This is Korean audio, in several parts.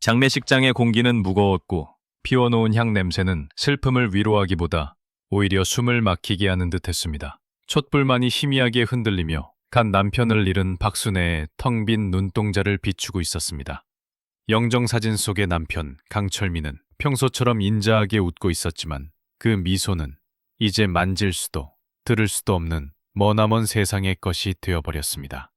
장례식장의 공기는 무거웠고 피워놓은 향 냄새는 슬픔을 위로하기보다 오히려 숨을 막히게 하는 듯했습니다. 촛불만이 희미하게 흔들리며 간 남편을 잃은 박순애의 텅 빈 눈동자를 비추고 있었습니다. 영정사진 속의 남편 강철민은 평소처럼 인자하게 웃고 있었지만 그 미소는 이제 만질 수도 들을 수도 없는 머나먼 세상의 것이 되어버렸습니다.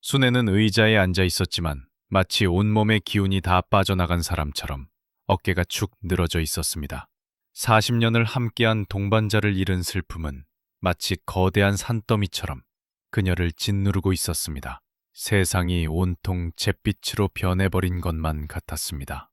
순애는 의자에 앉아 있었지만 마치 온몸의 기운이 다 빠져나간 사람처럼 어깨가 축 늘어져 있었습니다. 40년을 함께한 동반자를 잃은 슬픔은 마치 거대한 산더미처럼 그녀를 짓누르고 있었습니다. 세상이 온통 잿빛으로 변해버린 것만 같았습니다.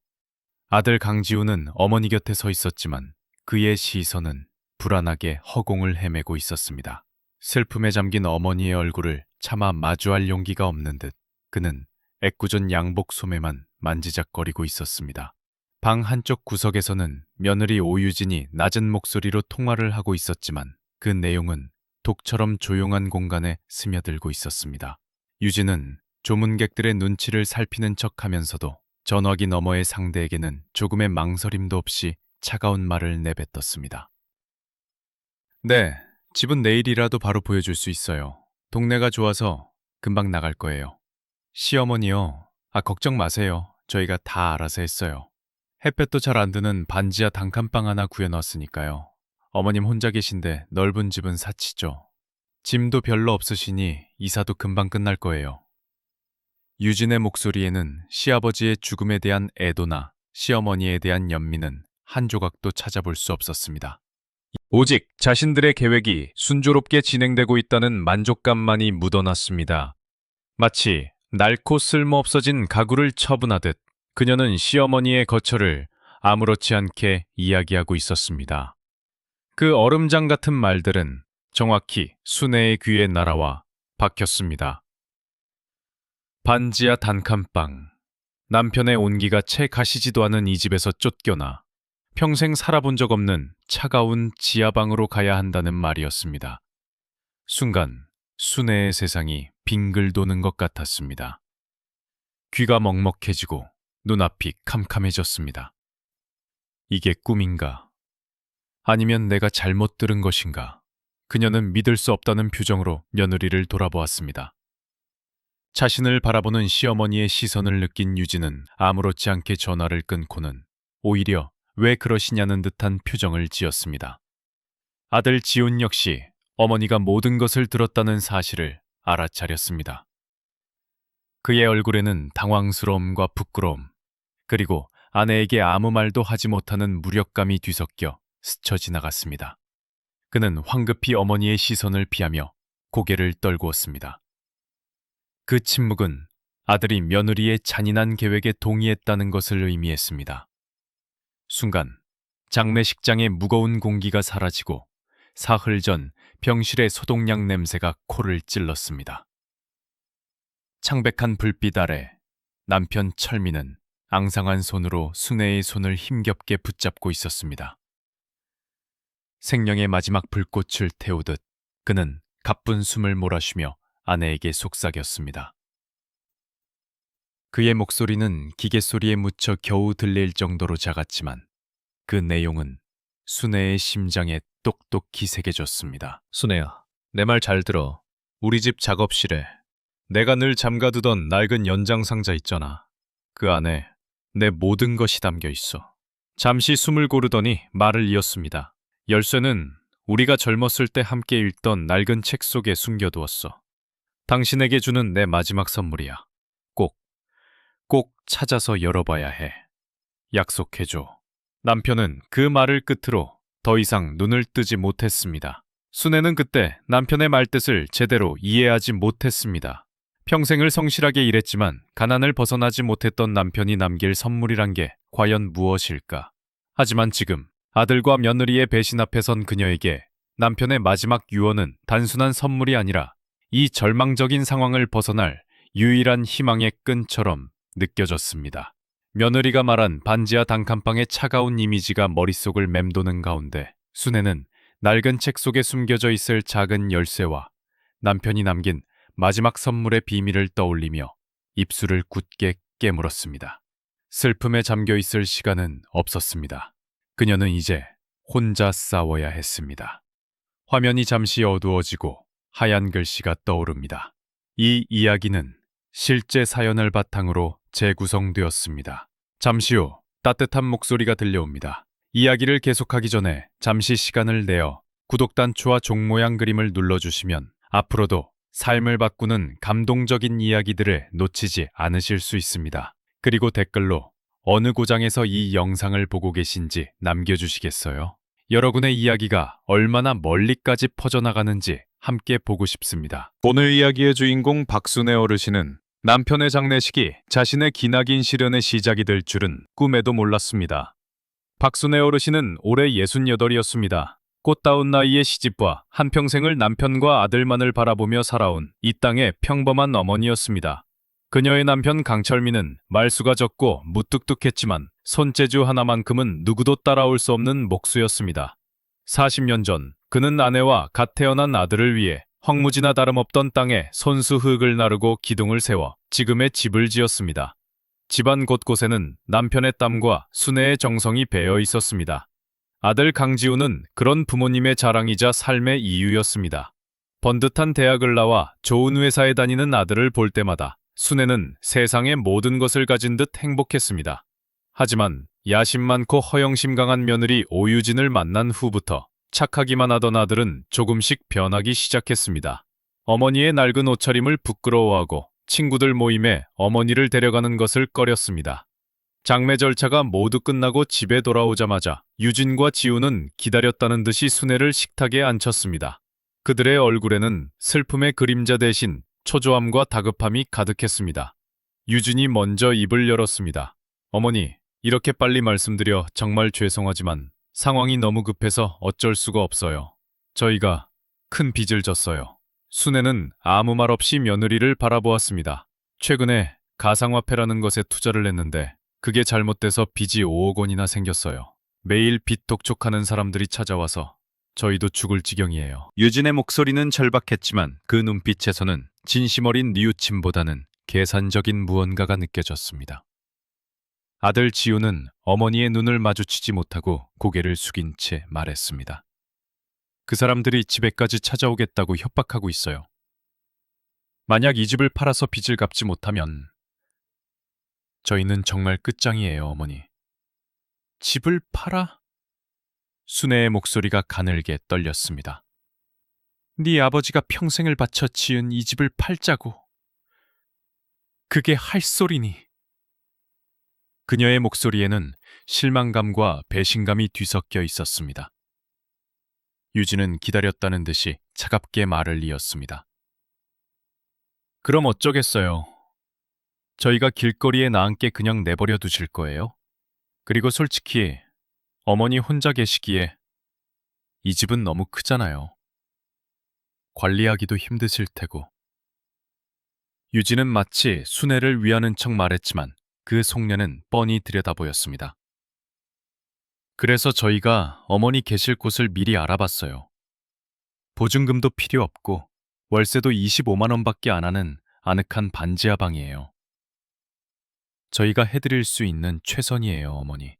아들 강지우는 어머니 곁에 서 있었지만 그의 시선은 불안하게 허공을 헤매고 있었습니다. 슬픔에 잠긴 어머니의 얼굴을 차마 마주할 용기가 없는 듯 그는 애꿎은 양복 소매만 만지작거리고 있었습니다. 방 한쪽 구석에서는 며느리 오유진이 낮은 목소리로 통화를 하고 있었지만 그 내용은 독처럼 조용한 공간에 스며들고 있었습니다. 유진은 조문객들의 눈치를 살피는 척하면서도 전화기 너머의 상대에게는 조금의 망설임도 없이 차가운 말을 내뱉었습니다. 네, 집은 내일이라도 바로 보여줄 수 있어요. 동네가 좋아서 금방 나갈 거예요. 시어머니요. 걱정 마세요. 저희가 다 알아서 했어요. 햇볕도 잘 안 드는 반지하 단칸방 하나 구해놨으니까요. 어머님 혼자 계신데 넓은 집은 사치죠. 짐도 별로 없으시니 이사도 금방 끝날 거예요. 유진의 목소리에는 시아버지의 죽음에 대한 애도나 시어머니에 대한 연민은 한 조각도 찾아볼 수 없었습니다. 오직 자신들의 계획이 순조롭게 진행되고 있다는 만족감만이 묻어났습니다. 마치 낡고 쓸모없어진 가구를 처분하듯 그녀는 시어머니의 거처를 아무렇지 않게 이야기하고 있었습니다. 그 얼음장 같은 말들은 정확히 순애의 귀에 날아와 박혔습니다. 반지하 단칸방. 남편의 온기가 채 가시지도 않은 이 집에서 쫓겨나 평생 살아본 적 없는 차가운 지하방으로 가야 한다는 말이었습니다. 순간 순애의 세상이 빙글 도는 것 같았습니다. 귀가 먹먹해지고 눈앞이 캄캄해졌습니다. 이게 꿈인가? 아니면 내가 잘못 들은 것인가? 그녀는 믿을 수 없다는 표정으로 며느리를 돌아보았습니다. 자신을 바라보는 시어머니의 시선을 느낀 유진은 아무렇지 않게 전화를 끊고는 오히려 왜 그러시냐는 듯한 표정을 지었습니다. 아들 지훈 역시 어머니가 모든 것을 들었다는 사실을 알아차렸습니다. 그의 얼굴에는 당황스러움과 부끄러움, 그리고 아내에게 아무 말도 하지 못하는 무력감이 뒤섞여 스쳐 지나갔습니다. 그는 황급히 어머니의 시선을 피하며 고개를 떨구었습니다. 그 침묵은 아들이 며느리의 잔인한 계획에 동의했다는 것을 의미했습니다. 순간 장례식장의 무거운 공기가 사라지고 사흘 전 병실의 소독약 냄새가 코를 찔렀습니다. 창백한 불빛 아래 남편 철민은 앙상한 손으로 순애의 손을 힘겹게 붙잡고 있었습니다. 생명의 마지막 불꽃을 태우듯 그는 가쁜 숨을 몰아쉬며 아내에게 속삭였습니다. 그의 목소리는 기계 소리에 묻혀 겨우 들릴 정도로 작았지만 그 내용은 순애의 심장에 똑똑히 새겨졌습니다. 순애야, 내 말 잘 들어. 우리 집 작업실에 내가 늘 잠가두던 낡은 연장상자 있잖아. 그 안에 내 모든 것이 담겨 있어. 잠시 숨을 고르더니 말을 이었습니다. 열쇠는 우리가 젊었을 때 함께 읽던 낡은 책 속에 숨겨두었어. 당신에게 주는 내 마지막 선물이야. 꼭 찾아서 열어봐야 해. 약속해줘. 남편은 그 말을 끝으로 더 이상 눈을 뜨지 못했습니다. 순애는 그때 남편의 말뜻을 제대로 이해하지 못했습니다. 평생을 성실하게 일했지만 가난을 벗어나지 못했던 남편이 남길 선물이란 게 과연 무엇일까? 하지만 지금 아들과 며느리의 배신 앞에 선 그녀에게 남편의 마지막 유언은 단순한 선물이 아니라 이 절망적인 상황을 벗어날 유일한 희망의 끈처럼 느껴졌습니다. 며느리가 말한 반지하 단칸방의 차가운 이미지가 머릿속을 맴도는 가운데 순애는 낡은 책 속에 숨겨져 있을 작은 열쇠와 남편이 남긴 마지막 선물의 비밀을 떠올리며 입술을 굳게 깨물었습니다. 슬픔에 잠겨 있을 시간은 없었습니다. 그녀는 이제 혼자 싸워야 했습니다. 화면이 잠시 어두워지고 하얀 글씨가 떠오릅니다. 이 이야기는 실제 사연을 바탕으로 재구성되었습니다. 잠시 후 따뜻한 목소리가 들려옵니다. 이야기를 계속하기 전에 잠시 시간을 내어 구독 단추와 종 모양 그림을 눌러주시면 앞으로도 삶을 바꾸는 감동적인 이야기들을 놓치지 않으실 수 있습니다. 그리고 댓글로 어느 고장에서 이 영상을 보고 계신지 남겨주시겠어요? 여러분의 이야기가 얼마나 멀리까지 퍼져나가는지 함께 보고 싶습니다. 오늘 이야기의 주인공 박순애 어르신은 남편의 장례식이 자신의 기나긴 시련의 시작이 될 줄은 꿈에도 몰랐습니다. 박순애 어르신은 올해 68이었습니다. 꽃다운 나이의 시집과 한평생을 남편과 아들만을 바라보며 살아온 이 땅의 평범한 어머니였습니다. 그녀의 남편 강철민은 말수가 적고 무뚝뚝했지만 손재주 하나만큼은 누구도 따라올 수 없는 목수였습니다. 40년 전 그는 아내와 갓 태어난 아들을 위해 황무지나 다름없던 땅에 손수 흙을 나르고 기둥을 세워 지금의 집을 지었습니다. 집안 곳곳에는 남편의 땀과 순애의 정성이 배어 있었습니다. 아들 강지우는 그런 부모님의 자랑이자 삶의 이유였습니다. 번듯한 대학을 나와 좋은 회사에 다니는 아들을 볼 때마다 순애는 세상의 모든 것을 가진 듯 행복했습니다. 하지만 야심 많고 허영심 강한 며느리 오유진을 만난 후부터 착하기만 하던 아들은 조금씩 변하기 시작했습니다. 어머니의 낡은 옷차림을 부끄러워하고 친구들 모임에 어머니를 데려가는 것을 꺼렸습니다. 장례 절차가 모두 끝나고 집에 돌아오자마자 유진과 지우는 기다렸다는 듯이 순애를 식탁에 앉혔습니다. 그들의 얼굴에는 슬픔의 그림자 대신 초조함과 다급함이 가득했습니다. 유진이 먼저 입을 열었습니다. 어머니, 이렇게 빨리 말씀드려 정말 죄송하지만 상황이 너무 급해서 어쩔 수가 없어요. 저희가 큰 빚을 졌어요. 순애는 아무 말 없이 며느리를 바라보았습니다. 최근에 가상화폐라는 것에 투자를 했는데 그게 잘못돼서 빚이 5억 원이나 생겼어요. 매일 빚 독촉하는 사람들이 찾아와서 저희도 죽을 지경이에요. 유진의 목소리는 절박했지만 그 눈빛에서는 진심 어린 뉘우침보다는 계산적인 무언가가 느껴졌습니다. 아들 지우는 어머니의 눈을 마주치지 못하고 고개를 숙인 채 말했습니다. 그 사람들이 집에까지 찾아오겠다고 협박하고 있어요. 만약 이 집을 팔아서 빚을 갚지 못하면 저희는 정말 끝장이에요, 어머니. 집을 팔아? 순애의 목소리가 가늘게 떨렸습니다. 네 아버지가 평생을 바쳐 지은 이 집을 팔자고. 그게 할 소리니. 그녀의 목소리에는 실망감과 배신감이 뒤섞여 있었습니다. 유진은 기다렸다는 듯이 차갑게 말을 이었습니다. 그럼 어쩌겠어요. 저희가 길거리에 나앉게 그냥 내버려 두실 거예요? 그리고 솔직히 어머니 혼자 계시기에 이 집은 너무 크잖아요. 관리하기도 힘드실 테고. 유진은 마치 순애를 위하는 척 말했지만 그 속내는 뻔히 들여다보였습니다. 그래서 저희가 어머니 계실 곳을 미리 알아봤어요. 보증금도 필요 없고 월세도 25만 원밖에 안 하는 아늑한 반지하 방이에요. 저희가 해드릴 수 있는 최선이에요, 어머니.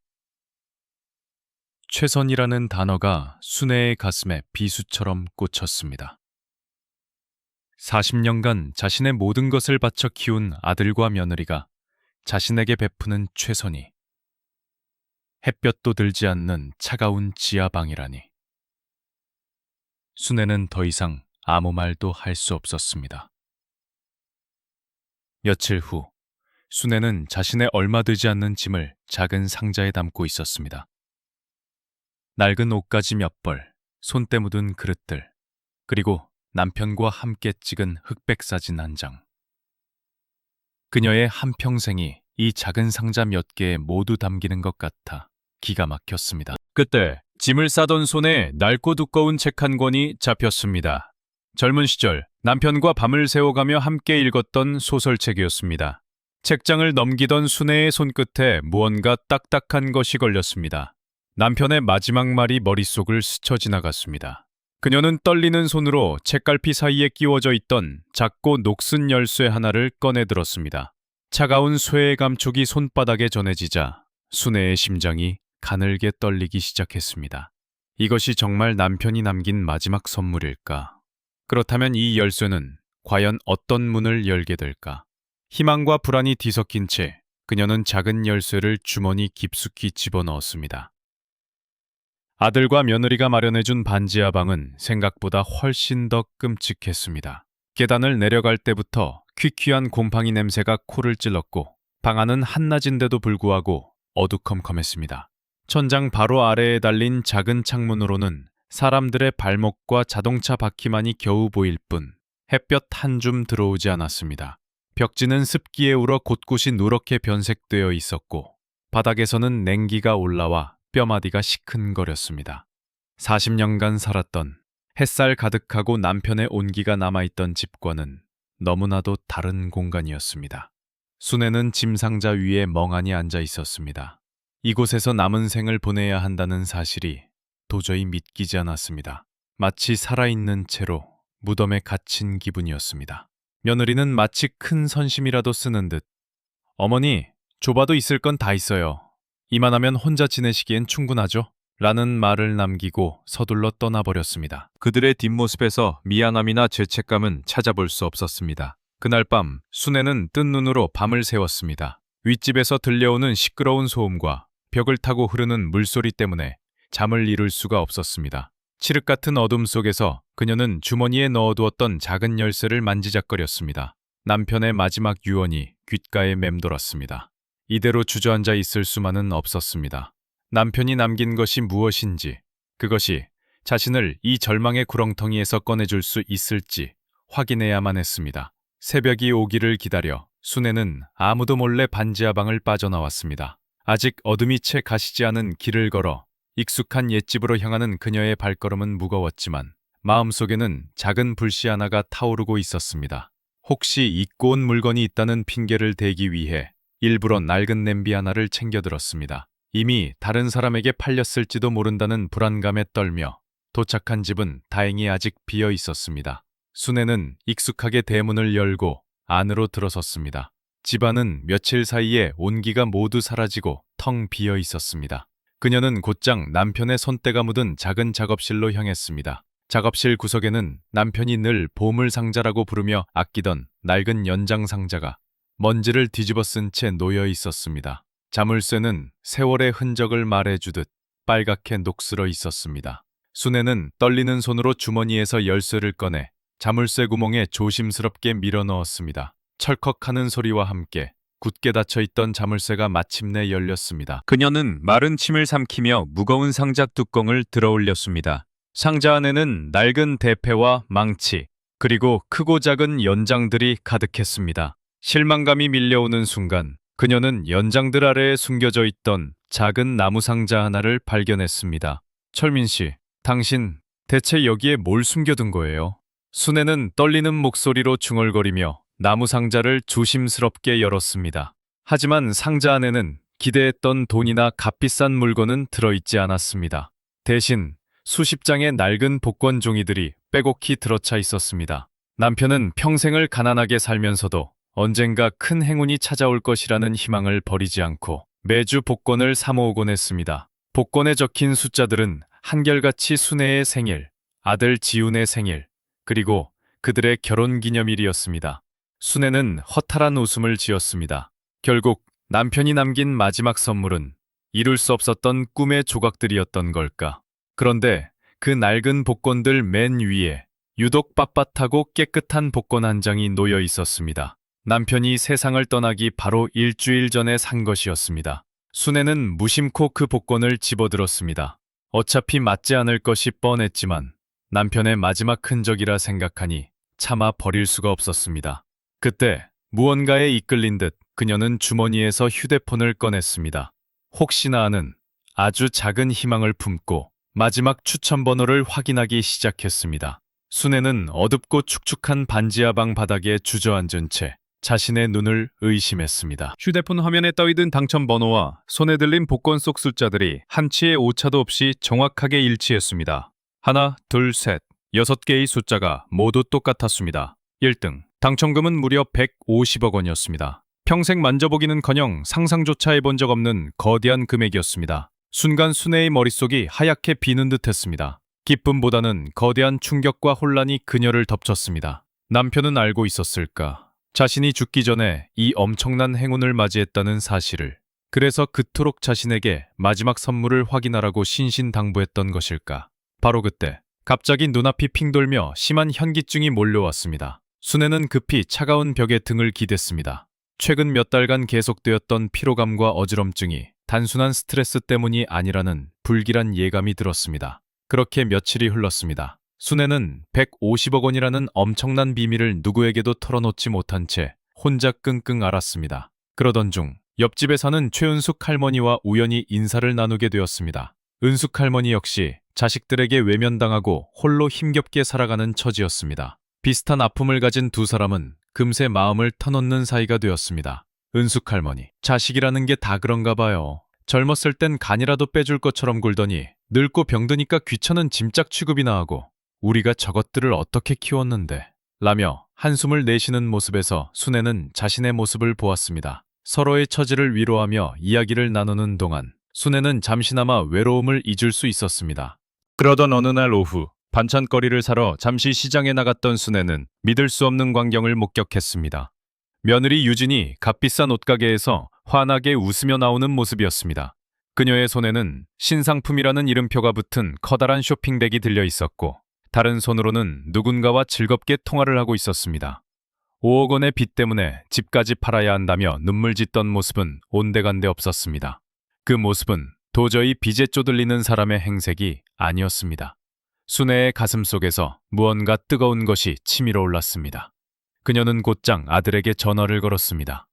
최선이라는 단어가 순애의 가슴에 비수처럼 꽂혔습니다. 40년간 자신의 모든 것을 바쳐 키운 아들과 며느리가 자신에게 베푸는 최선이 햇볕도 들지 않는 차가운 지하방이라니. 순애는 더 이상 아무 말도 할 수 없었습니다. 며칠 후 순애는 자신의 얼마 되지 않는 짐을 작은 상자에 담고 있었습니다. 낡은 옷가지 몇 벌, 손때 묻은 그릇들, 그리고 남편과 함께 찍은 흑백 사진 한 장. 그녀의 한평생이 이 작은 상자 몇 개에 모두 담기는 것 같아 기가 막혔습니다. 그때 짐을 싸던 손에 낡고 두꺼운 책 한 권이 잡혔습니다. 젊은 시절 남편과 밤을 새워가며 함께 읽었던 소설책이었습니다. 책장을 넘기던 순애의 손끝에 무언가 딱딱한 것이 걸렸습니다. 남편의 마지막 말이 머릿속을 스쳐 지나갔습니다. 그녀는 떨리는 손으로 책갈피 사이에 끼워져 있던 작고 녹슨 열쇠 하나를 꺼내 들었습니다. 차가운 쇠의 감촉이 손바닥에 전해지자 순애의 심장이 가늘게 떨리기 시작했습니다. 이것이 정말 남편이 남긴 마지막 선물일까? 그렇다면 이 열쇠는 과연 어떤 문을 열게 될까? 희망과 불안이 뒤섞인 채 그녀는 작은 열쇠를 주머니 깊숙이 집어넣었습니다. 아들과 며느리가 마련해준 반지하 방은 생각보다 훨씬 더 끔찍했습니다. 계단을 내려갈 때부터 퀴퀴한 곰팡이 냄새가 코를 찔렀고 방 안은 한낮인데도 불구하고 어두컴컴했습니다. 천장 바로 아래에 달린 작은 창문으로는 사람들의 발목과 자동차 바퀴만이 겨우 보일 뿐 햇볕 한 줌 들어오지 않았습니다. 벽지는 습기에 울어 곳곳이 누렇게 변색되어 있었고 바닥에서는 냉기가 올라와 뼈마디가 시큰거렸습니다. 40년간 살았던 햇살 가득하고 남편의 온기가 남아있던 집과는 너무나도 다른 공간이었습니다. 순애는 짐 상자 위에 멍하니 앉아 있었습니다. 이곳에서 남은 생을 보내야 한다는 사실이 도저히 믿기지 않았습니다. 마치 살아있는 채로 무덤에 갇힌 기분이었습니다. 며느리는 마치 큰 선심이라도 쓰는 듯 어머니, 좁아도 있을 건 다 있어요. 이만하면 혼자 지내시기엔 충분하죠? 라는 말을 남기고 서둘러 떠나버렸습니다. 그들의 뒷모습에서 미안함이나 죄책감은 찾아볼 수 없었습니다. 그날 밤 순애는 뜬 눈으로 밤을 새웠습니다. 윗집에서 들려오는 시끄러운 소음과 벽을 타고 흐르는 물소리 때문에 잠을 이룰 수가 없었습니다. 칠흑 같은 어둠 속에서 그녀는 주머니에 넣어두었던 작은 열쇠를 만지작거렸습니다. 남편의 마지막 유언이 귓가에 맴돌았습니다. 이대로 주저앉아 있을 수만은 없었습니다. 남편이 남긴 것이 무엇인지, 그것이 자신을 이 절망의 구렁텅이에서 꺼내줄 수 있을지 확인해야만 했습니다. 새벽이 오기를 기다려 순애는 아무도 몰래 반지하 방을 빠져나왔습니다. 아직 어둠이 채 가시지 않은 길을 걸어 익숙한 옛집으로 향하는 그녀의 발걸음은 무거웠지만 마음속에는 작은 불씨 하나가 타오르고 있었습니다. 혹시 잊고 온 물건이 있다는 핑계를 대기 위해 일부러 낡은 냄비 하나를 챙겨들었습니다. 이미 다른 사람에게 팔렸을지도 모른다는 불안감에 떨며 도착한 집은 다행히 아직 비어 있었습니다. 순애는 익숙하게 대문을 열고 안으로 들어섰습니다. 집안은 며칠 사이에 온기가 모두 사라지고 텅 비어 있었습니다. 그녀는 곧장 남편의 손때가 묻은 작은 작업실로 향했습니다. 작업실 구석에는 남편이 늘 보물상자라고 부르며 아끼던 낡은 연장상자가 먼지를 뒤집어 쓴 채 놓여 있었습니다. 자물쇠는 세월의 흔적을 말해주듯 빨갛게 녹슬어 있었습니다. 순애는 떨리는 손으로 주머니에서 열쇠를 꺼내 자물쇠 구멍에 조심스럽게 밀어 넣었습니다. 철컥하는 소리와 함께 굳게 닫혀있던 자물쇠가 마침내 열렸습니다. 그녀는 마른 침을 삼키며 무거운 상자 뚜껑을 들어올렸습니다. 상자 안에는 낡은 대패와 망치, 그리고 크고 작은 연장들이 가득했습니다. 실망감이 밀려오는 순간 그녀는 연장들 아래에 숨겨져 있던 작은 나무 상자 하나를 발견했습니다. 철민 씨, 당신 대체 여기에 뭘 숨겨둔 거예요? 순애는 떨리는 목소리로 중얼거리며 나무 상자를 조심스럽게 열었습니다. 하지만 상자 안에는 기대했던 돈이나 값비싼 물건은 들어있지 않았습니다. 대신 수십 장의 낡은 복권 종이들이 빼곡히 들어차 있었습니다. 남편은 평생을 가난하게 살면서도 언젠가 큰 행운이 찾아올 것이라는 희망을 버리지 않고 매주 복권을 사 모으곤 했습니다. 복권에 적힌 숫자들은 한결같이 순애의 생일, 아들 지훈의 생일, 그리고 그들의 결혼기념일이었습니다. 순애는 허탈한 웃음을 지었습니다. 결국 남편이 남긴 마지막 선물은 이룰 수 없었던 꿈의 조각들이었던 걸까? 그런데 그 낡은 복권들 맨 위에 유독 빳빳하고 깨끗한 복권 한 장이 놓여 있었습니다. 남편이 세상을 떠나기 바로 일주일 전에 산 것이었습니다. 순애는 무심코 그 복권을 집어들었습니다. 어차피 맞지 않을 것이 뻔했지만 남편의 마지막 흔적이라 생각하니 차마 버릴 수가 없었습니다. 그때 무언가에 이끌린 듯 그녀는 주머니에서 휴대폰을 꺼냈습니다. 혹시나 하는 아주 작은 희망을 품고 마지막 추천 번호를 확인하기 시작했습니다. 순애는 어둡고 축축한 반지하 방 바닥에 주저앉은 채 자신의 눈을 의심했습니다. 휴대폰 화면에 떠있는 당첨 번호와 손에 들린 복권 속 숫자들이 한치의 오차도 없이 정확하게 일치했습니다. 하나, 둘, 셋, 6개의 숫자가 모두 똑같았습니다. 1등, 당첨금은 무려 150억 원이었습니다. 평생 만져보기는커녕 상상조차 해본 적 없는 거대한 금액이었습니다. 순간 순애의 머릿속이 하얗게 비는 듯했습니다. 기쁨보다는 거대한 충격과 혼란이 그녀를 덮쳤습니다. 남편은 알고 있었을까? 자신이 죽기 전에 이 엄청난 행운을 맞이했다는 사실을. 그래서 그토록 자신에게 마지막 선물을 확인하라고 신신당부했던 것일까? 바로 그때 갑자기 눈앞이 핑 돌며 심한 현기증이 몰려왔습니다. 순애는 급히 차가운 벽에 등을 기댔습니다. 최근 몇 달간 계속되었던 피로감과 어지럼증이 단순한 스트레스 때문이 아니라는 불길한 예감이 들었습니다. 그렇게 며칠이 흘렀습니다. 순애는 150억 원이라는 엄청난 비밀을 누구에게도 털어놓지 못한 채 혼자 끙끙 앓았습니다. 그러던 중 옆집에 사는 최은숙 할머니와 우연히 인사를 나누게 되었습니다. 은숙 할머니 역시 자식들에게 외면당하고 홀로 힘겹게 살아가는 처지였습니다. 비슷한 아픔을 가진 두 사람은 금세 마음을 터놓는 사이가 되었습니다. 은숙 할머니, 자식이라는 게 다 그런가 봐요. 젊었을 땐 간이라도 빼줄 것처럼 굴더니 늙고 병드니까 귀찮은 짐짝 취급이나 하고 우리가 저것들을 어떻게 키웠는데 라며 한숨을 내쉬는 모습에서 순애는 자신의 모습을 보았습니다. 서로의 처지를 위로하며 이야기를 나누는 동안 순애는 잠시나마 외로움을 잊을 수 있었습니다. 그러던 어느 날 오후 반찬거리를 사러 잠시 시장에 나갔던 순애는 믿을 수 없는 광경을 목격했습니다. 며느리 유진이 값비싼 옷가게에서 환하게 웃으며 나오는 모습이었습니다. 그녀의 손에는 신상품이라는 이름표가 붙은 커다란 쇼핑백이 들려 있었고 다른 손으로는 누군가와 즐겁게 통화를 하고 있었습니다. 5억 원의 빚 때문에 집까지 팔아야 한다며 눈물 짓던 모습은 온데간데 없었습니다. 그 모습은 도저히 빚에 쪼들리는 사람의 행색이 아니었습니다. 순애의 가슴 속에서 무언가 뜨거운 것이 치밀어 올랐습니다. 그녀는 곧장 아들에게 전화를 걸었습니다.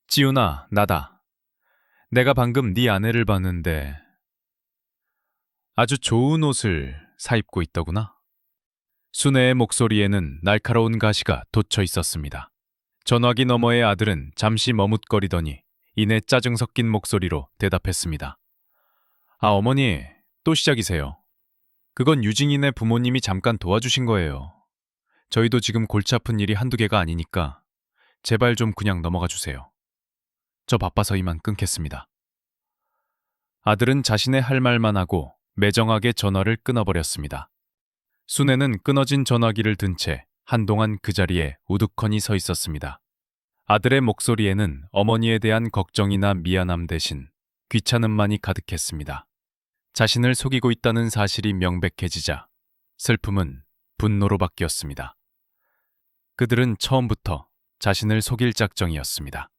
지훈아, 나다. 내가 방금 네 아내를 봤는데 아주 좋은 옷을 사입고 있더구나. 순애의 목소리에는 날카로운 가시가 돋쳐 있었습니다. 전화기 너머의 아들은 잠시 머뭇거리더니 이내 짜증 섞인 목소리로 대답했습니다. 아, 어머니, 또 시작이세요. 그건 유진이네 부모님이 잠깐 도와주신 거예요. 저희도 지금 골치 아픈 일이 한두 개가 아니니까 제발 좀 그냥 넘어가 주세요. 저 바빠서 이만 끊겠습니다. 아들은 자신의 할 말만 하고 매정하게 전화를 끊어버렸습니다. 순애는 끊어진 전화기를 든 채 한동안 그 자리에 우두커니 서 있었습니다. 아들의 목소리에는 어머니에 대한 걱정이나 미안함 대신 귀찮음만이 가득했습니다. 자신을 속이고 있다는 사실이 명백해지자 슬픔은 분노로 바뀌었습니다. 그들은 처음부터 자신을 속일 작정이었습니다.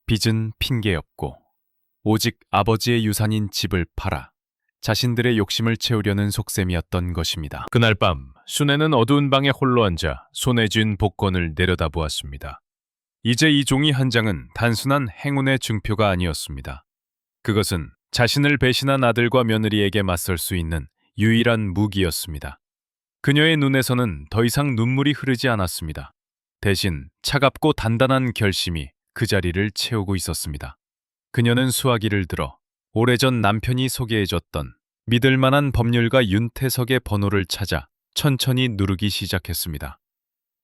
빚은 핑계였고 오직 아버지의 유산인 집을 팔아 자신들의 욕심을 채우려는 속셈이었던 것입니다. 그날 밤 순애는 어두운 방에 홀로 앉아 손에 쥔 복권을 내려다보았습니다. 이제 이 종이 한 장은 단순한 행운의 증표가 아니었습니다. 그것은 자신을 배신한 아들과 며느리에게 맞설 수 있는 유일한 무기였습니다. 그녀의 눈에서는 더 이상 눈물이 흐르지 않았습니다. 대신 차갑고 단단한 결심이 그 자리를 채우고 있었습니다. 그녀는 수화기를 들어 오래전 남편이 소개해줬던 믿을 만한 법률가 윤태석의 번호를 찾아 천천히 누르기 시작했습니다.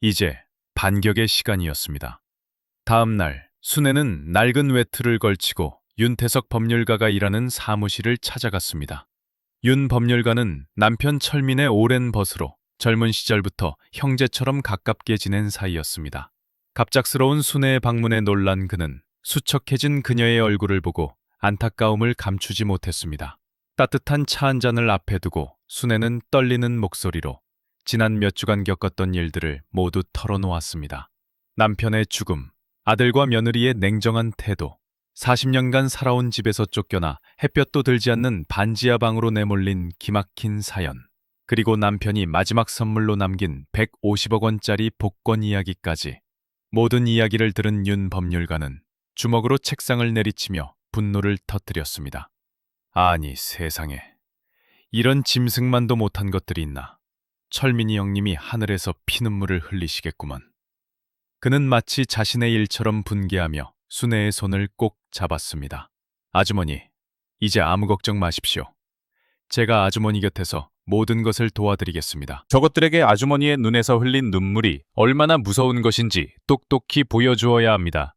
이제 반격의 시간이었습니다. 다음 날 순애는 낡은 외투를 걸치고 윤태석 법률가가 일하는 사무실을 찾아갔습니다. 윤 법률가는 남편 철민의 오랜 벗으로 젊은 시절부터 형제처럼 가깝게 지낸 사이였습니다. 갑작스러운 순애의 방문에 놀란 그는 수척해진 그녀의 얼굴을 보고 안타까움을 감추지 못했습니다. 따뜻한 차 한 잔을 앞에 두고 순애는 떨리는 목소리로 지난 몇 주간 겪었던 일들을 모두 털어놓았습니다. 남편의 죽음, 아들과 며느리의 냉정한 태도, 40년간 살아온 집에서 쫓겨나 햇볕도 들지 않는 반지하 방으로 내몰린 기막힌 사연, 그리고 남편이 마지막 선물로 남긴 150억 원짜리 복권 이야기까지. 모든 이야기를 들은 윤 법률가는 주먹으로 책상을 내리치며 분노를 터뜨렸습니다. 아니 세상에, 이런 짐승만도 못한 것들이 있나. 철민이 형님이 하늘에서 피눈물을 흘리시겠구먼. 그는 마치 자신의 일처럼 분개하며 순애의 손을 꼭 잡았습니다. 아주머니, 이제 아무 걱정 마십시오. 제가 아주머니 곁에서 모든 것을 도와드리겠습니다. 저것들에게 아주머니의 눈에서 흘린 눈물이 얼마나 무서운 것인지 똑똑히 보여주어야 합니다.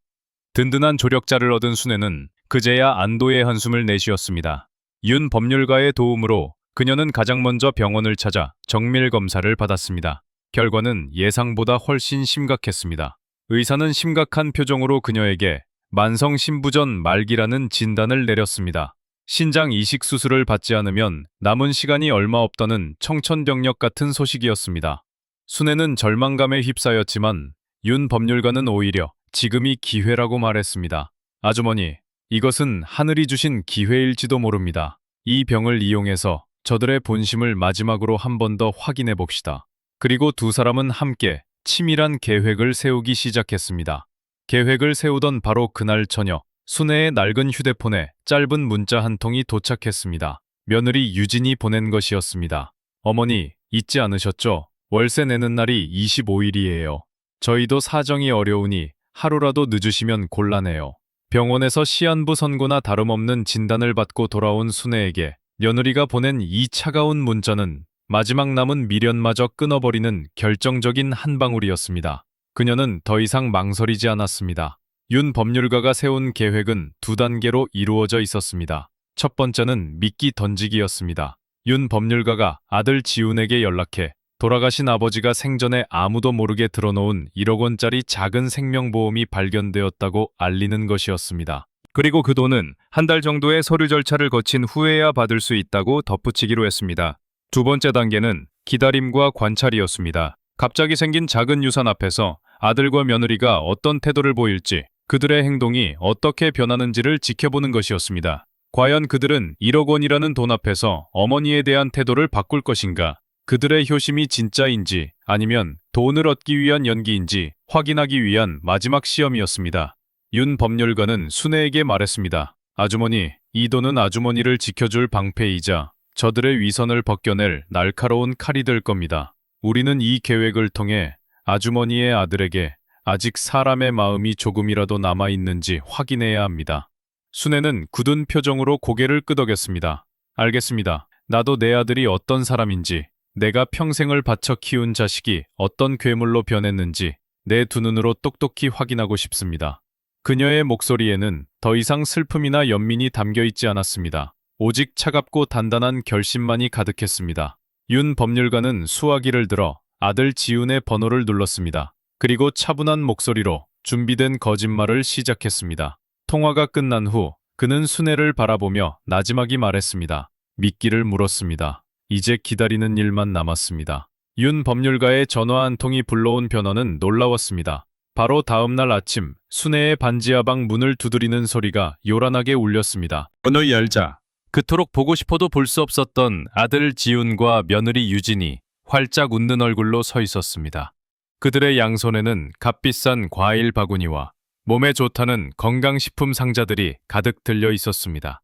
든든한 조력자를 얻은 순애는 그제야 안도의 한숨을 내쉬었습니다. 윤 법률가의 도움으로 그녀는 가장 먼저 병원을 찾아 정밀 검사를 받았습니다. 결과는 예상보다 훨씬 심각했습니다. 의사는 심각한 표정으로 그녀에게 만성 신부전 말기라는 진단을 내렸습니다. 신장 이식 수술을 받지 않으면 남은 시간이 얼마 없다는 청천벽력 같은 소식이었습니다. 순애는 절망감에 휩싸였지만 윤 법률가는 오히려 지금이 기회라고 말했습니다. 아주머니, 이것은 하늘이 주신 기회일지도 모릅니다. 이 병을 이용해서 저들의 본심을 마지막으로 한 번 더 확인해 봅시다. 그리고 두 사람은 함께 치밀한 계획을 세우기 시작했습니다. 계획을 세우던 바로 그날 저녁, 순애의 낡은 휴대폰에 짧은 문자 한 통이 도착했습니다. 며느리 유진이 보낸 것이었습니다. 어머니, 잊지 않으셨죠? 월세 내는 날이 25일이에요. 저희도 사정이 어려우니 하루라도 늦으시면 곤란해요. 병원에서 시한부 선고나 다름없는 진단을 받고 돌아온 순애에게 며느리가 보낸 이 차가운 문자는 마지막 남은 미련마저 끊어버리는 결정적인 한 방울이었습니다. 그녀는 더 이상 망설이지 않았습니다. 윤 법률가가 세운 계획은 두 단계로 이루어져 있었습니다. 첫 번째는 미끼 던지기였습니다. 윤 법률가가 아들 지훈에게 연락해 돌아가신 아버지가 생전에 아무도 모르게 들어놓은 1억 원짜리 작은 생명보험이 발견되었다고 알리는 것이었습니다. 그리고 그 돈은 한 달 정도의 서류 절차를 거친 후에야 받을 수 있다고 덧붙이기로 했습니다. 두 번째 단계는 기다림과 관찰이었습니다. 갑자기 생긴 작은 유산 앞에서 아들과 며느리가 어떤 태도를 보일지, 그들의 행동이 어떻게 변하는지를 지켜보는 것이었습니다. 과연 그들은 1억 원이라는 돈 앞에서 어머니에 대한 태도를 바꿀 것인가? 그들의 효심이 진짜인지 아니면 돈을 얻기 위한 연기인지 확인하기 위한 마지막 시험이었습니다. 윤 법률가는 순애에게 말했습니다. 아주머니, 이 돈은 아주머니를 지켜줄 방패이자 저들의 위선을 벗겨낼 날카로운 칼이 될 겁니다. 우리는 이 계획을 통해 아주머니의 아들에게 아직 사람의 마음이 조금이라도 남아있는지 확인해야 합니다. 순애는 굳은 표정으로 고개를 끄덕였습니다. 알겠습니다. 나도 내 아들이 어떤 사람인지, 내가 평생을 바쳐 키운 자식이 어떤 괴물로 변했는지 내 두 눈으로 똑똑히 확인하고 싶습니다. 그녀의 목소리에는 더 이상 슬픔이나 연민이 담겨 있지 않았습니다. 오직 차갑고 단단한 결심만이 가득했습니다. 윤 법률가는 수화기를 들어 아들 지훈의 번호를 눌렀습니다. 그리고 차분한 목소리로 준비된 거짓말을 시작했습니다. 통화가 끝난 후 그는 순애를 바라보며 나지막이 말했습니다. 미끼를 물었습니다. 이제 기다리는 일만 남았습니다. 윤 법률가의 전화 한 통이 불러온 변화는 놀라웠습니다. 바로 다음 날 아침 순애의 반지하방 문을 두드리는 소리가 요란하게 울렸습니다. 문을 열자. 그토록 보고 싶어도 볼 수 없었던 아들 지훈과 며느리 유진이 활짝 웃는 얼굴로 서 있었습니다. 그들의 양손에는 값비싼 과일 바구니와 몸에 좋다는 건강식품 상자들이 가득 들려 있었습니다.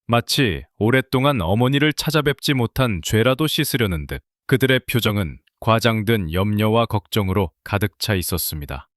마치 오랫동안 어머니를 찾아뵙지 못한 죄라도 씻으려는 듯 그들의 표정은 과장된 염려와 걱정으로 가득 차 있었습니다.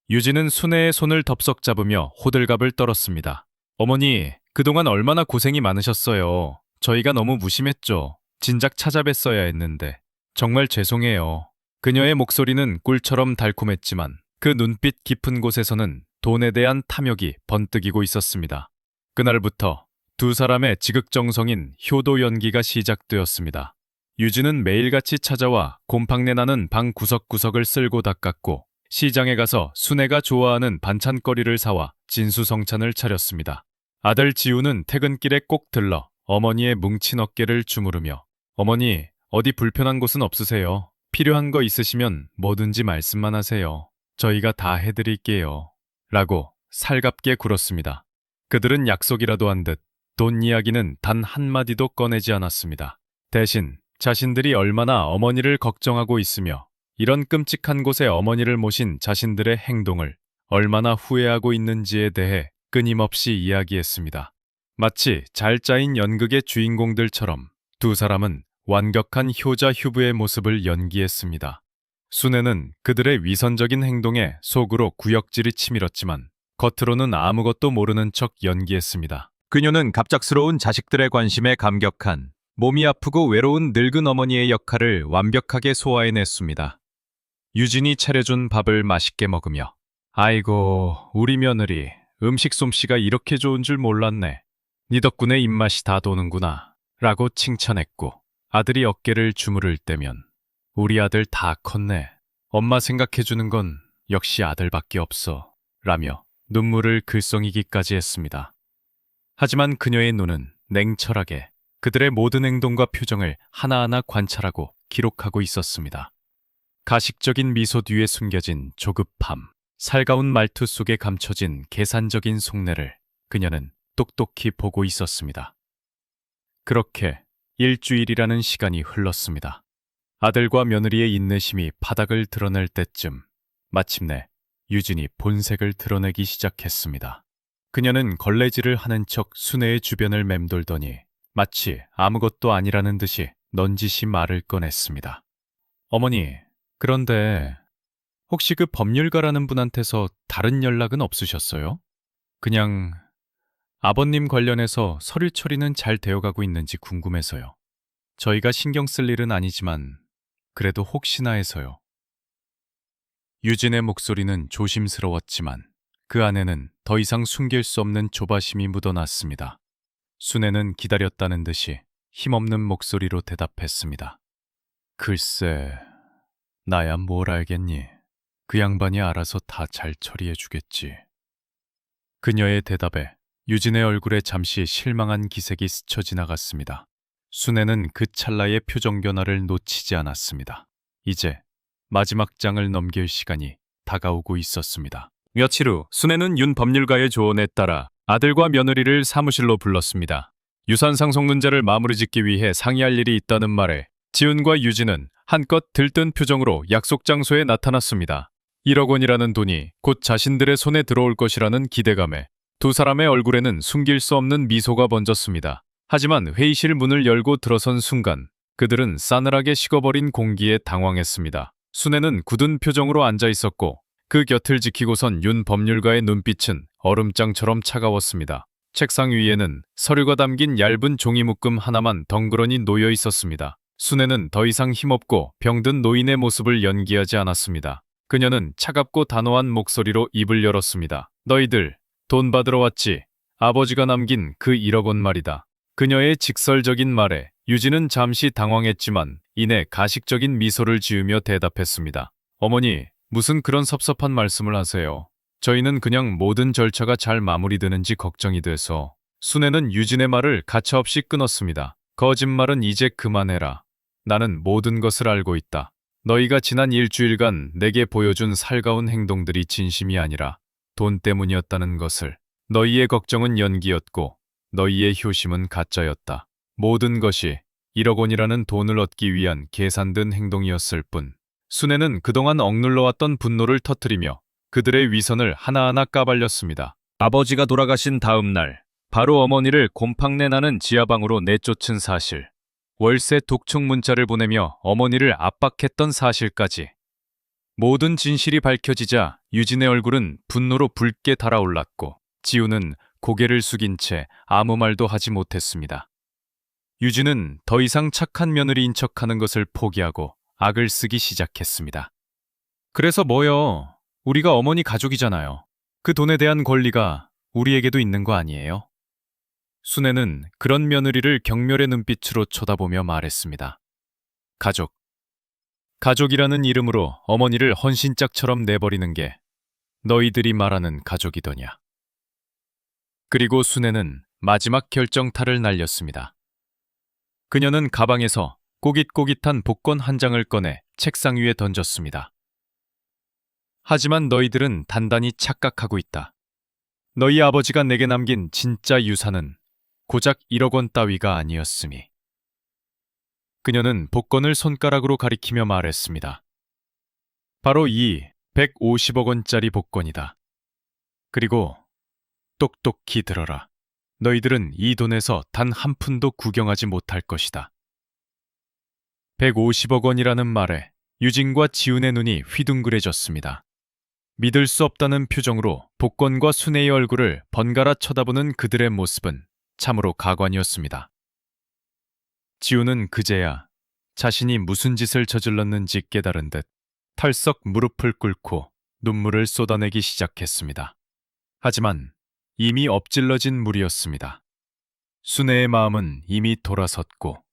유진은 순애의 손을 덥석 잡으며 호들갑을 떨었습니다. 어머니, 그동안 얼마나 고생이 많으셨어요. 저희가 너무 무심했죠. 진작 찾아뵀어야 했는데. 정말 죄송해요. 그녀의 목소리는 꿀처럼 달콤했지만 그 눈빛 깊은 곳에서는 돈에 대한 탐욕이 번뜩이고 있었습니다. 그날부터 두 사람의 지극정성인 효도 연기가 시작되었습니다. 유진은 매일같이 찾아와 곰팡내 나는 방 구석구석을 쓸고 닦았고 시장에 가서 순애가 좋아하는 반찬거리를 사와 진수성찬을 차렸습니다. 아들 지우는 퇴근길에 꼭 들러 어머니의 뭉친 어깨를 주무르며 어머니, 어디 불편한 곳은 없으세요? 필요한 거 있으시면 뭐든지 말씀만 하세요. 저희가 다 해드릴게요. 라고 살갑게 굴었습니다. 그들은 약속이라도 한 듯 돈 이야기는 단 한마디도 꺼내지 않았습니다. 대신 자신들이 얼마나 어머니를 걱정하고 있으며 이런 끔찍한 곳에 어머니를 모신 자신들의 행동을 얼마나 후회하고 있는지에 대해 끊임없이 이야기했습니다. 마치 잘 짜인 연극의 주인공들처럼 두 사람은 완벽한 효자 휴부의 모습을 연기했습니다. 순애는 그들의 위선적인 행동에 속으로 구역질이 치밀었지만 겉으로는 아무것도 모르는 척 연기했습니다. 그녀는 갑작스러운 자식들의 관심에 감격한 몸이 아프고 외로운 늙은 어머니의 역할을 완벽하게 소화해냈습니다. 유진이 차려준 밥을 맛있게 먹으며 아이고, 우리 며느리 음식 솜씨가 이렇게 좋은 줄 몰랐네. 네 덕분에 입맛이 다 도는구나. 라고 칭찬했고 아들이 어깨를 주무를 때면 우리 아들 다 컸네. 엄마 생각해주는 건 역시 아들밖에 없어. 라며 눈물을 글썽이기까지 했습니다. 하지만 그녀의 눈은 냉철하게 그들의 모든 행동과 표정을 하나하나 관찰하고 기록하고 있었습니다. 가식적인 미소 뒤에 숨겨진 조급함, 살가운 말투 속에 감춰진 계산적인 속내를 그녀는 똑똑히 보고 있었습니다. 그렇게 일주일이라는 시간이 흘렀습니다. 아들과 며느리의 인내심이 바닥을 드러낼 때쯤 마침내 유진이 본색을 드러내기 시작했습니다. 그녀는 걸레질을 하는 척 순애의 주변을 맴돌더니 마치 아무것도 아니라는 듯이 넌지시 말을 꺼냈습니다. 어머니, 그런데 혹시 그 법률가라는 분한테서 다른 연락은 없으셨어요? 그냥 아버님 관련해서 서류 처리는 잘 되어가고 있는지 궁금해서요. 저희가 신경 쓸 일은 아니지만 그래도 혹시나 해서요. 유진의 목소리는 조심스러웠지만 그 안에는 더 이상 숨길 수 없는 조바심이 묻어났습니다. 순애는 기다렸다는 듯이 힘없는 목소리로 대답했습니다. 글쎄, 나야 뭘 알겠니? 그 양반이 알아서 다 잘 처리해 주겠지. 그녀의 대답에 유진의 얼굴에 잠시 실망한 기색이 스쳐 지나갔습니다. 순애는 그 찰나의 표정 변화를 놓치지 않았습니다. 이제 마지막 장을 넘길 시간이 다가오고 있었습니다. 며칠 후 순애는 윤 법률가의 조언에 따라 아들과 며느리를 사무실로 불렀습니다. 유산 상속 문제를 마무리 짓기 위해 상의할 일이 있다는 말에 지훈과 유진은 한껏 들뜬 표정으로 약속 장소에 나타났습니다. 1억 원이라는 돈이 곧 자신들의 손에 들어올 것이라는 기대감에 두 사람의 얼굴에는 숨길 수 없는 미소가 번졌습니다. 하지만 회의실 문을 열고 들어선 순간 그들은 싸늘하게 식어버린 공기에 당황했습니다. 순애는 굳은 표정으로 앉아 있었고 그 곁을 지키고선 윤 법률가의 눈빛은 얼음장처럼 차가웠습니다. 책상 위에는 서류가 담긴 얇은 종이 묶음 하나만 덩그러니 놓여 있었습니다. 순애는 더 이상 힘없고 병든 노인의 모습을 연기하지 않았습니다. 그녀는 차갑고 단호한 목소리로 입을 열었습니다. 너희들 돈 받으러 왔지? 아버지가 남긴 그 1억 원 말이다. 그녀의 직설적인 말에 유진은 잠시 당황했지만 이내 가식적인 미소를 지으며 대답했습니다. 어머니, 무슨 그런 섭섭한 말씀을 하세요. 저희는 그냥 모든 절차가 잘 마무리되는지 걱정이 돼서. 순애는 유진의 말을 가차없이 끊었습니다. 거짓말은 이제 그만해라. 나는 모든 것을 알고 있다. 너희가 지난 일주일간 내게 보여준 살가운 행동들이 진심이 아니라 돈 때문이었다는 것을. 너희의 걱정은 연기였고 너희의 효심은 가짜였다. 모든 것이 1억 원이라는 돈을 얻기 위한 계산된 행동이었을 뿐. 순애는 그동안 억눌러왔던 분노를 터뜨리며 그들의 위선을 하나하나 까발렸습니다. 아버지가 돌아가신 다음 날 바로 어머니를 곰팡내 나는 지하방으로 내쫓은 사실, 월세 독촉 문자를 보내며 어머니를 압박했던 사실까지 모든 진실이 밝혀지자 유진의 얼굴은 분노로 붉게 달아올랐고 지우는 고개를 숙인 채 아무 말도 하지 못했습니다. 유진은 더 이상 착한 며느리인 척하는 것을 포기하고 악을 쓰기 시작했습니다. 그래서 뭐요? 우리가 어머니 가족이잖아요. 그 돈에 대한 권리가 우리에게도 있는 거 아니에요? 순애는 그런 며느리를 경멸의 눈빛으로 쳐다보며 말했습니다. 가족. 가족이라는 이름으로 어머니를 헌신짝처럼 내버리는 게 너희들이 말하는 가족이더냐. 그리고 순애는 마지막 결정타를 날렸습니다. 그녀는 가방에서 꼬깃꼬깃한 복권 한 장을 꺼내 책상 위에 던졌습니다. 하지만 너희들은 단단히 착각하고 있다. 너희 아버지가 내게 남긴 진짜 유산은 고작 1억 원 따위가 아니었음이. 그녀는 복권을 손가락으로 가리키며 말했습니다. 바로 이 150억 원짜리 복권이다. 그리고 똑똑히 들어라. 너희들은 이 돈에서 단 한 푼도 구경하지 못할 것이다. 150억 원이라는 말에 유진과 지훈의 눈이 휘둥그레졌습니다. 믿을 수 없다는 표정으로 복권과 순애의 얼굴을 번갈아 쳐다보는 그들의 모습은 참으로 가관이었습니다. 지훈은 그제야 자신이 무슨 짓을 저질렀는지 깨달은 듯 털썩 무릎을 꿇고 눈물을 쏟아내기 시작했습니다. 하지만 이미 엎질러진 물이었습니다. 순애의 마음은 이미 돌아섰고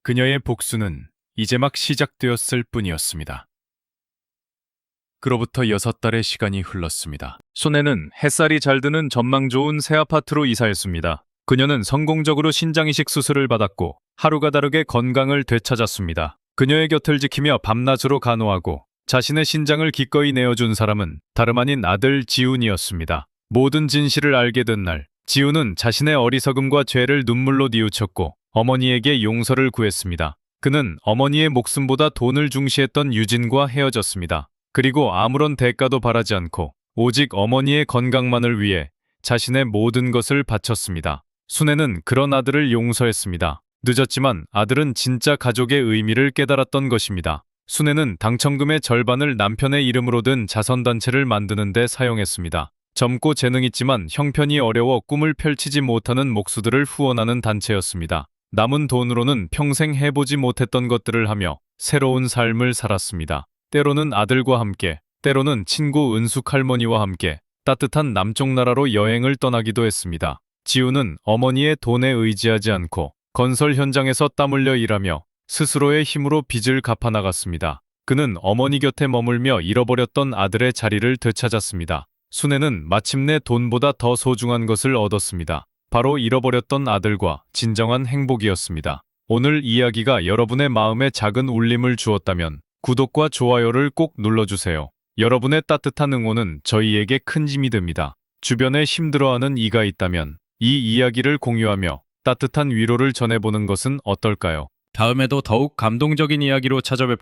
그녀의 복수는 이제 막 시작되었을 뿐이었습니다. 그로부터 6달의 시간이 흘렀습니다. 순애는 햇살이 잘 드는 전망 좋은 새 아파트로 이사했습니다. 그녀는 성공적으로 신장이식 수술을 받았고 하루가 다르게 건강을 되찾았습니다. 그녀의 곁을 지키며 밤낮으로 간호하고 자신의 신장을 기꺼이 내어준 사람은 다름 아닌 아들 지훈이었습니다. 모든 진실을 알게 된 날, 지훈은 자신의 어리석음과 죄를 눈물로 뉘우쳤고 어머니에게 용서를 구했습니다. 그는 어머니의 목숨보다 돈을 중시했던 유진과 헤어졌습니다. 그리고 아무런 대가도 바라지 않고 오직 어머니의 건강만을 위해 자신의 모든 것을 바쳤습니다. 순애는 그런 아들을 용서했습니다. 늦었지만 아들은 진짜 가족의 의미를 깨달았던 것입니다. 순애는 당첨금의 절반을 남편의 이름으로 든 자선단체를 만드는 데 사용했습니다. 젊고 재능 있지만 형편이 어려워 꿈을 펼치지 못하는 목수들을 후원하는 단체였습니다. 남은 돈으로는 평생 해보지 못했던 것들을 하며 새로운 삶을 살았습니다. 때로는 아들과 함께, 때로는 친구 은숙 할머니와 함께 따뜻한 남쪽 나라로 여행을 떠나기도 했습니다. 지우는 어머니의 돈에 의지하지 않고 건설 현장에서 땀 흘려 일하며 스스로의 힘으로 빚을 갚아나갔습니다. 그는 어머니 곁에 머물며 잃어버렸던 아들의 자리를 되찾았습니다. 순애는 마침내 돈보다 더 소중한 것을 얻었습니다. 바로 잃어버렸던 아들과 진정한 행복이었습니다. 오늘 이야기가 여러분의 마음에 작은 울림을 주었다면 구독과 좋아요를 꼭 눌러주세요. 여러분의 따뜻한 응원은 저희에게 큰 힘이 됩니다. 주변에 힘들어하는 이가 있다면 이 이야기를 공유하며 따뜻한 위로를 전해보는 것은 어떨까요? 다음에도 더욱 감동적인 이야기로 찾아뵙겠습니다.